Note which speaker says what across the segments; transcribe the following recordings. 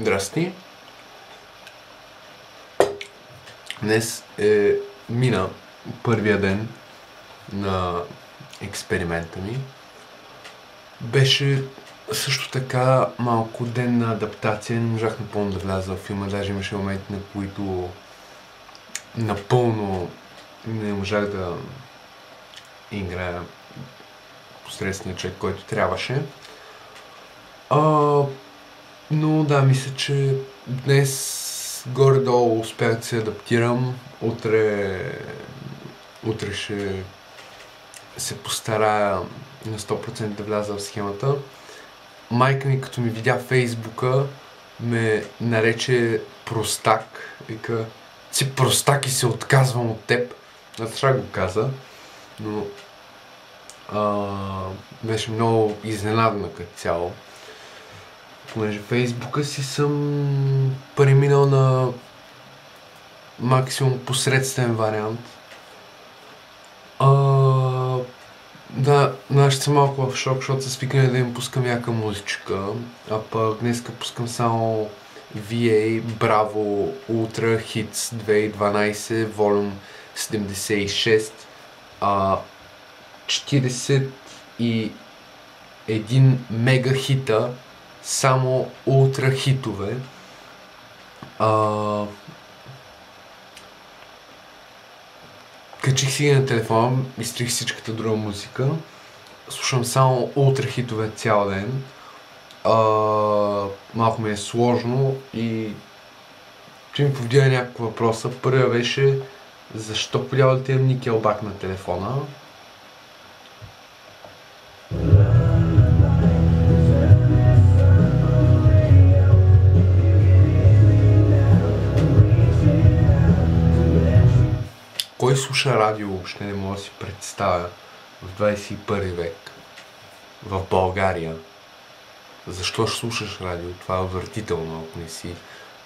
Speaker 1: Здрасти! Днес мина първия ден на експеримента ми. Беше също така малко ден на адаптация. Не можах напълно да вляза в филма. Даже имаше моменти, на които напълно не можах да играя посредствения човек, който трябваше. Но да, мисля, че днес горе-долу успях да се адаптирам. Утре ще се постарая на 100% да вляза в схемата. Майка ми, като ми видя в Фейсбука, ме нарече простак. Вика, си простак и се отказвам от теб. Аз ще го каза, но беше много изненадана като цяло. Понеже Фейсбука си съм преминал на максимум посредствен вариант. Да, ще съм малко в шок, защото са свикнали да им пускам яка музичка, а пък днеска пускам само VA Bravo Ultra Hits 2012 Volume 76, 41 мега хита, само ултра хитове. Качих си ги на телефона, изтрих всичката друга музика. Слушам само ултра хитове цял ден. Малко ми е сложно и ще ми повдига някакво въпроса. Първия беше, защо полява да имам Nickelback на телефона? Кой слуша радио въобще не мога да си представя в 21 век, в България? Защо ще слушаш радио? Това е отвратително, ако не си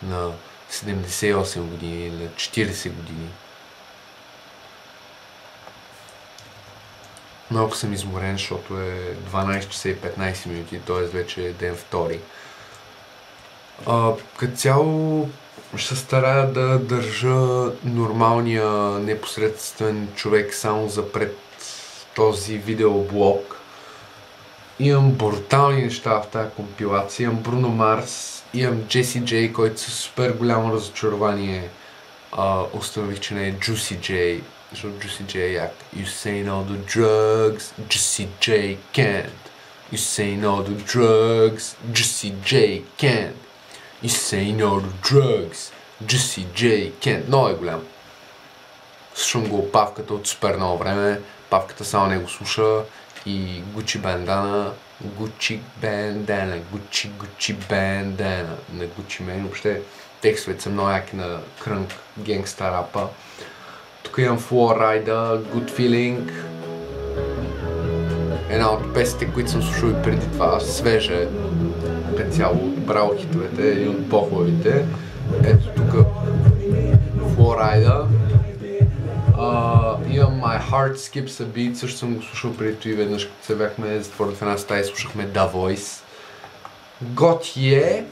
Speaker 1: на 78 години или на 40 години. Малко съм изморен, защото е 12 часа и 15 минути, т.е. вече е ден втори. Като цяло ще се старая да държа нормалния непосредствен човек само запред този видеоблог. Имам брутални неща в тази компилация. Имам Бруно Марс, имам Джеси Джей, който със супер голямо разочарование установих, че не е Juicy J, защото Juicy J е як. You say no to drugs, Juicy J can't. You say no to drugs, Juicy J can't. You say no to drugs, Juicy J can't. Много е голям. Слушам го Павката от супер много време. Павката само не го слуша. И Gucci Bandana. Gucci Bandana. На Gucci Mane. Въобще текстовете са много яки на крънк генгста рапа. Тук имам Flow Rider, Good Feeling. Една от песните, които съм слушал и преди това. Свежа е. Цяло браво хитовете, един от по-хубавите. Ето тук Flow Rider. Имам My Heart Skips a Beat, също съм го слушал преди това и веднъж, като се бяхме затворили в една стая и слушахме The Voice. Gautier,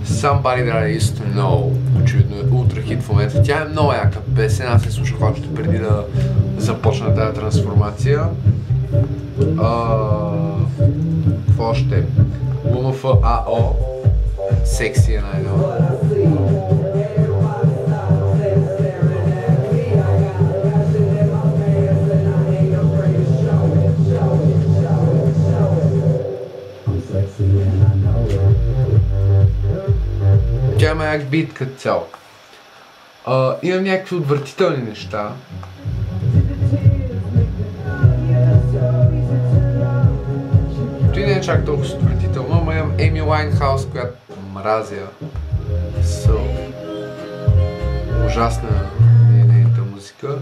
Speaker 1: Somebody That I Used To Know, очевидно е ултра хит в момента. Тя е много яка песен, аз я слушах още преди да започна тази трансформация. Какво още? LMFAO, Sexy and I Know. Тя има як бит като цяло. Имам някакви отвратителни неща. Той не е чак толкова отвратително, но имам Amy Winehouse, която мразя. Ужасна е нейната музика.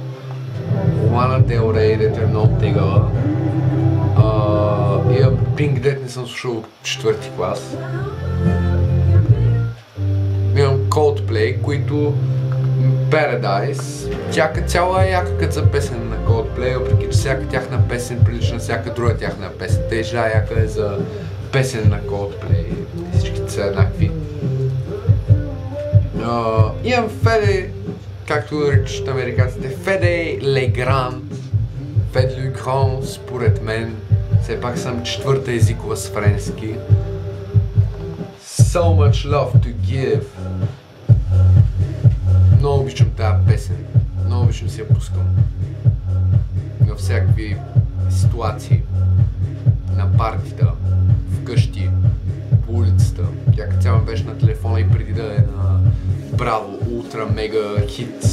Speaker 1: Lana Del Rey, дето е много тегава. Имам Pink, дето не съм слушал от 4-ти клас. Имам Coldplay, които Paradise. Тя като цяла е яка като за песен на Coldplay, въпреки че всяка тяхна песен прилича на всяка друга тяхна песен. Тежа яка е за песен на Coldplay. Всичките са еднакви. Имам Феде, както наричат американците, Феде Легран. Фед Люгран, според мен. Все пак съм четвърта езикова с френски. So much love to give. Много обичам тази песен. Много обичам си я пускам. На всякакви ситуации. На партита, вкъщи, по улицата. Тя като цяло беше на телефона и преди да е на Браво, ултра, мега хит.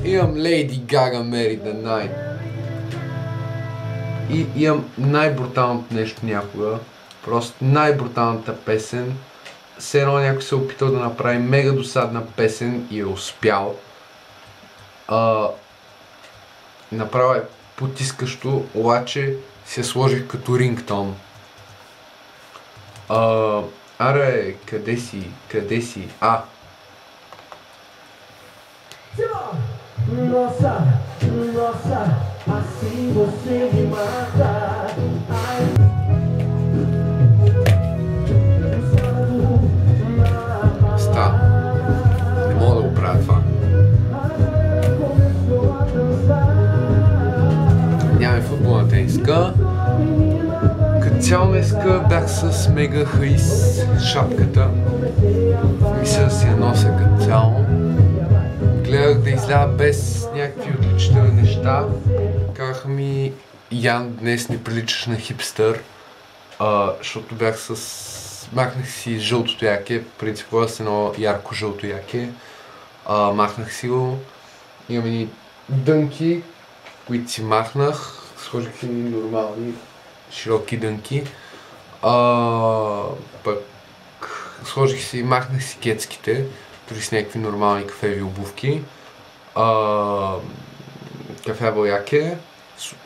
Speaker 1: Имам Lady Gaga Marry the Night. И имам най-бруталното нещо някога. Просто най-бруталната песен. Все едно някой се опитал да направи мега досадна песен и е успял. Направо е потискащо, обаче си я сложих като рингтон. Аре, къде си? Къде си?
Speaker 2: Nossa, nossa, assim você me mata.
Speaker 1: Ста. Не мога да го правя това. Нямаме футболна тениска. Като цяло днеска бях с мега хаис шапката. Мисля да си я нося като цяло. Гледах да изляза без някакви отличителни неща. Казаха ми, Ян, днес не приличаш на хипстър, защото бях с... Махнах си жълтото яке, принципно с едно ярко жълто яке. Махнах си го. Имам едни дънки, които си махнах. Сложих си нормални, широки дънки. Пък сложих си, махнах си кецките, дори с някакви нормални кафеви обувки. Кафево яке.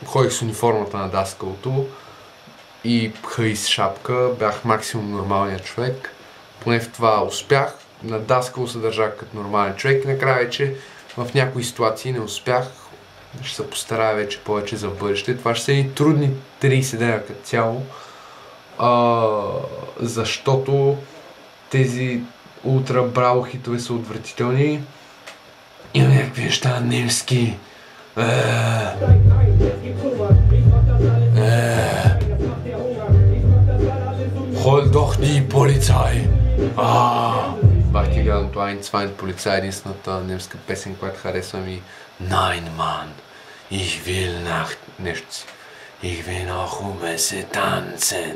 Speaker 1: Ходих с униформата на даскалото и хаис шапка. Бях максимум нормалният човек. Поне в това успях. На даскало се държах като нормален човек и накрая вече в някои ситуации не успях. Ще се постарая вече повече за бъдеще. Това ще са и трудни 30 дена като цяло. Защото тези ултра браво хитове са отвратителни. Има някакви неща на немски. Hol doch die Polizei! Бах ти гледам това Ein Zwei Polizei, единствената немска песен, която харесвам и Nein, Mann, ich will nach... нещо си. Ich will noch umse tanzen.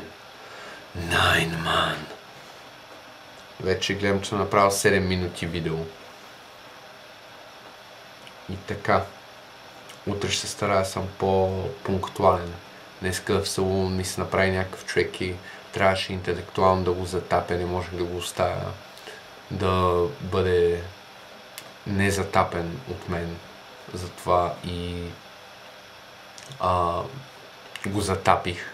Speaker 1: Nein, Mann. Вече гледам, че съм направил 7 минути видео. И така. Утре ще се старая да съм по-пунктуален. Днеска в салон ми се направи някакъв човек и трябваше интелектуално да го затапя, не можех да го оставя да бъде незатапен от мен. Затова и го затапих.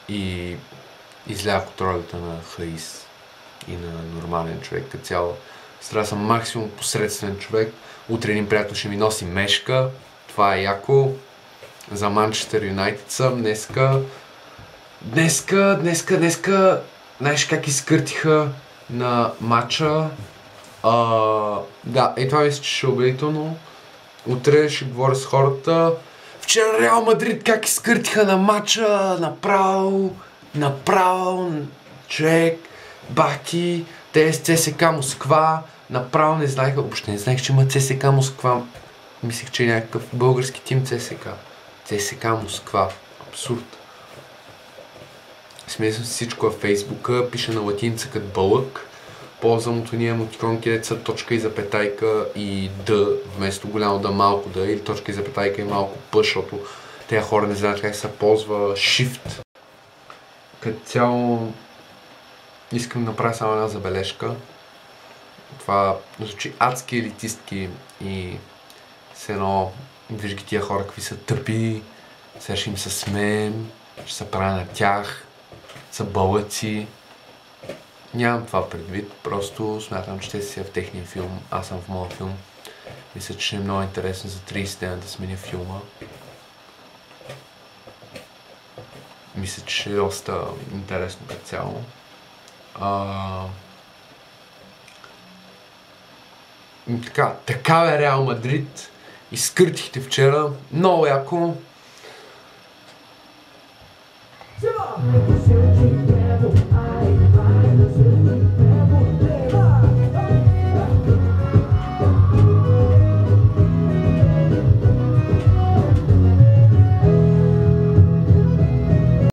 Speaker 1: И излях от ролята на хаис и на нормален човек като цяло. Трябва да съм максимум посредствен човек. Утре един приятел ще ми носи мешка. Това е яко. За Манчестър Юнайтед съм днеска. Знаеш как изкъртиха на матча? Да, това мисля, че ще е убедително. Утре ще говоря с хората. Вчера Реал Мадрид как изкъртиха на матча. Направо, човек, бахти, те с ЦСКА Москва, направо не знаеха, въобще не знаех, че има ЦСКА Москва. Мислех, че е някакъв български тим ЦСКА. ЦСКА Москва. Абсурд. Смесвам си всичко във Фейсбука, пиша на латиница като бълък. Ползвам от уния емотиконки, деца точка и запетайка и Д, вместо голямо да малко да, или точка и запетайка и малко П, защото тези хора не знаят как се ползва Shift. Като цяло искам да направя само една забележка. Това звучи адски елитистки и все едно виж ги тия хора какви са тъпи, сега ще им се смеем, ще се правя на тях, са бълъци. Нямам това предвид, просто смятам, че те си в техния филм, аз съм в моя филм. Мисля, че е много интересно за 30 дена да сменя филма. Мисля, че е доста интересно като цяло. Така е Реал Мадрид. Изкъртихте вчера. Много яко.